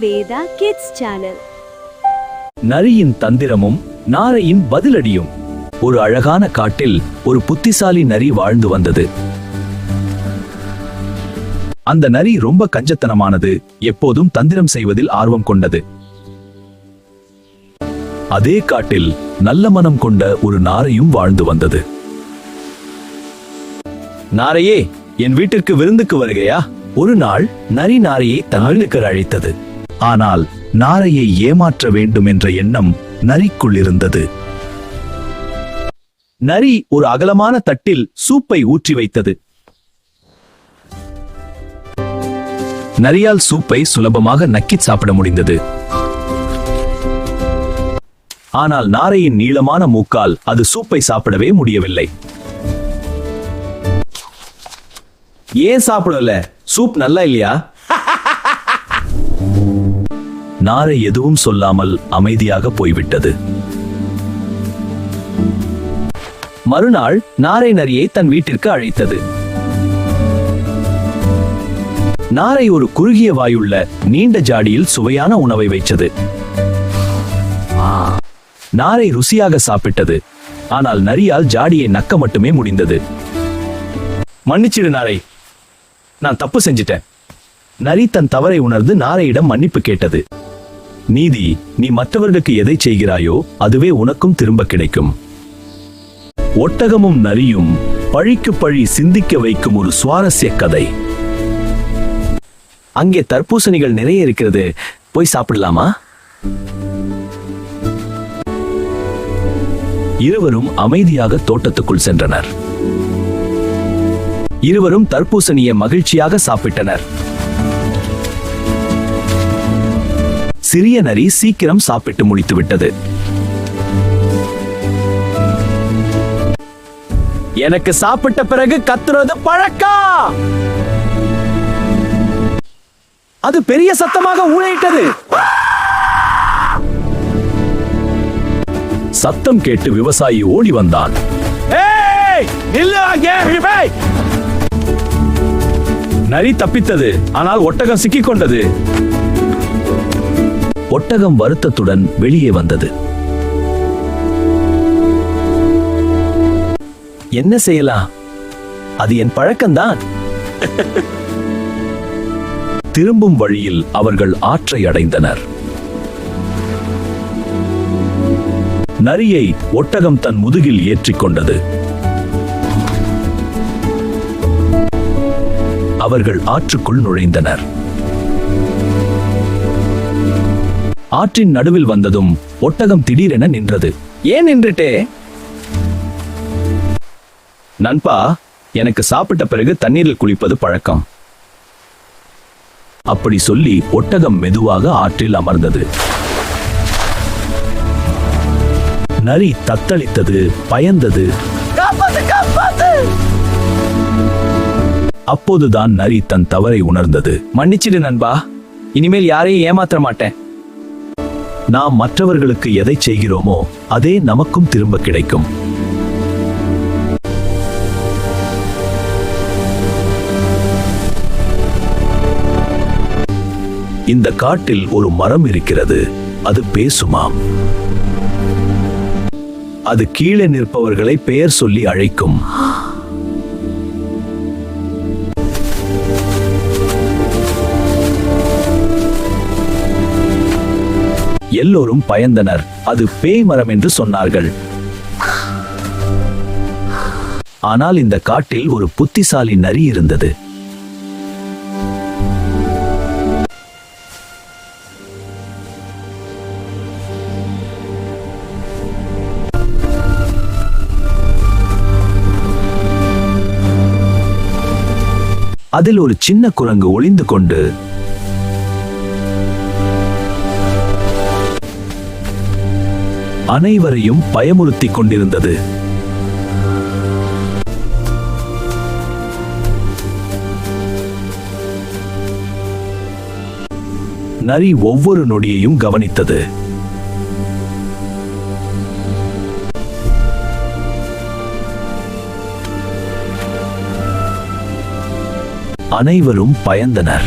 Veda kids channel. நரியின் தந்திரமும் நாரையின் பதிலடியும். ஒரு அழகான காட்டில் ஒரு புத்திசாலி நரி வாழ்ந்து வந்தது. அந்த நரி ரொம்ப கஞ்சத்தனமானது, எப்போதும் தந்திரம் செய்வதில் ஆர்வம் கொண்டது. அதே காட்டில் நல்ல மனம் கொண்ட ஒரு நாரையும் வாழ்ந்து வந்தது. நாரையே, என் வீட்டிற்கு விருந்துக்கு வருகையா? ஒரு நாள் நரி நாரையை தன் வீட்டுக்கு அழைத்தது. ஆனால் நாரையை ஏமாற்ற வேண்டும் என்ற எண்ணம் நரிக்குள் இருந்தது. நரி ஒரு அகலமான தட்டில் சூப்பை ஊற்றி வைத்தது. நரியால் சூப்பை சுலபமாக நக்கிச் சாப்பிட முடிந்தது. ஆனால் நாரையின் நீளமான மூக்கால் அது சூப்பை சாப்பிடவே முடியவில்லை. ஏன் சாப்பிடல? சூப் நல்லா இல்லையா? நாரை எதுவும் சொல்லாமல் அமைதியாக போய்விட்டது. மறுநாள் நாரை நரியை தன் வீட்டிற்கு அழைத்தது. நாரை ஒரு குறுகிய வாயுள்ள நீண்ட ஜாடியில் சுவையான உணவை வைத்தது. நாரை ருசியாக சாப்பிட்டது. ஆனால் நரியால் ஜாடியை நக்க மட்டுமே முடிந்தது. மன்னிச்சிடு நாரை, நான் தப்பு செஞ்சிட்டேன். நரி தன் தவறை உணர்ந்து நாரையிடம் மன்னிப்பு கேட்டது. நீதி, நீ மற்றவர்களுக்கு எதை செய்கிறாயோ அதுவே உனக்கும் திரும்ப கிடைக்கும். ஒட்டகமும் நரியும் பழிக்கு பழி சிந்திக்க வைக்கும் ஒரு சுவாரஸ்ய கதை. அங்கே தர்பூசணிகள் நிறைய இருக்கிறது, போய் சாப்பிடலாமா? இருவரும் அமைதியாக தோட்டத்துக்குள் சென்றனர். இருவரும் தர்பூசணியை மகிழ்ச்சியாக சாப்பிட்டனர். சிறிய நரி சீக்கிரம் சாப்பிட்டு முடித்து விட்டது. எனக்கு சாப்பிட்ட பிறகு கத்துறது பழக்கம். அது பெரிய சத்தமாக ஊழையிட்டது. சத்தம் கேட்டு விவசாயி ஓடி வந்தான். நரி தப்பித்தது, ஆனால் ஒட்டகம் சிக்கிக் கொண்டது. ஒட்டகம் வருத்தத்துடன் வெளியே வந்தது. என்ன செய்யலாம்? அது என் பழக்கம்தான். திரும்பும் வழியில் அவர்கள் ஆற்றை அடைந்தனர். நரியை ஒட்டகம் தன் முதுகில் ஏற்றிக்கொண்டது. அவர்கள் ஆற்றுக்குள் நுழைந்தனர். ஆற்றின் நடுவில் வந்ததும் ஒட்டகம் திடீரென நின்றது. ஏன் நின்றுட்டே? நண்பா, எனக்கு சாப்பிட்ட பிறகு தண்ணீரில் குளிப்பது பழக்கம். அப்படி சொல்லி ஒட்டகம் மெதுவாக ஆற்றில் அமர்ந்தது. நரி தத்தளித்தது, பயந்தது. அப்போதுதான் நரி தன் தவறை உணர்ந்தது. மன்னிச்சிடு நண்பா, இனிமேல் யாரையும் ஏமாற்ற மாட்டேன். நாம் மற்றவர்களுக்கு எதை செய்கிறோமோ அதே நமக்கும் திரும்ப கிடைக்கும். இந்த காட்டில் ஒரு மரம் இருக்கிறது, அது பேசுமாம். அது கீழே நிற்பவர்களை பெயர் சொல்லி அழைக்கும். எல்லோரும் பயந்தனர். அது பேய் மரம் என்று சொன்னார்கள். ஆனால் இந்த காட்டில் ஒரு புத்திசாலி நரி இருந்தது. அதில் ஒரு சின்ன குரங்கு ஒளிந்து கொண்டு அனைவரையும் பயமுறுத்திக் கொண்டிருந்தது. நரி ஒவ்வொரு நொடியையும் கவனித்தது. அனைவரும் பயந்தனர்.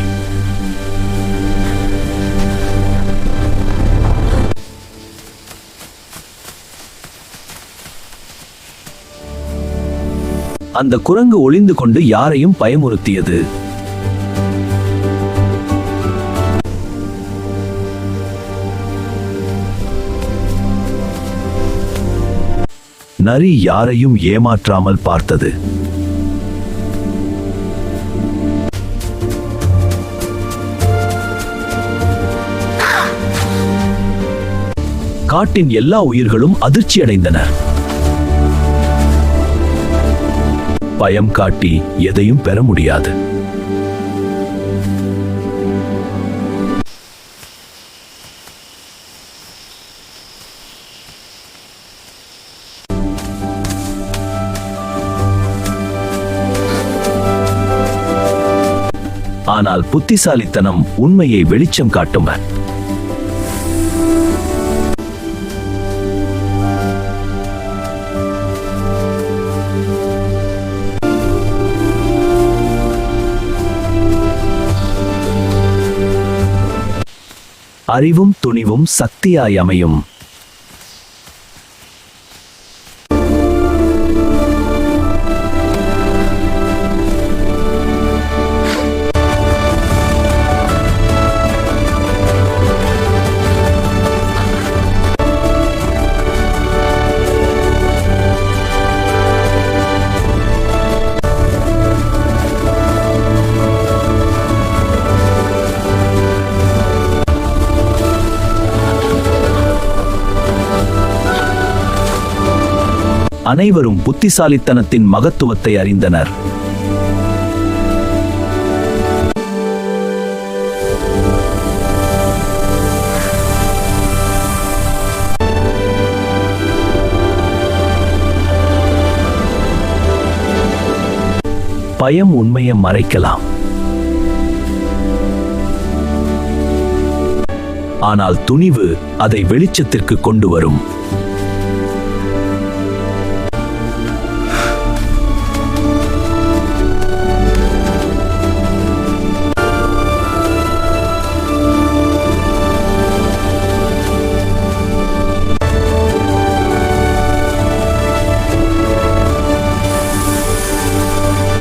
அந்த குரங்கு ஒளிந்து கொண்டு யாரையும் பயமுறுத்தியது. நரி யாரையும் ஏமாற்றாமல் பார்த்தது. காட்டின் எல்லா உயிர்களும் அதிர்ச்சியடைந்தன. பயம் காட்டி எதையும் பெற முடியாது. ஆனால் புத்திசாலித்தனம் உண்மையை வெளிச்சம் காட்டும். அறிவும் துணிவும் சக்தியாய் அமையும். அனைவரும் புத்திசாலித்தனத்தின் மகத்துவத்தை அறிந்தனர். பயம் உண்மையை மறைக்கலாம், ஆனால் துணிவு அதை வெளிச்சத்திற்கு கொண்டு வரும்.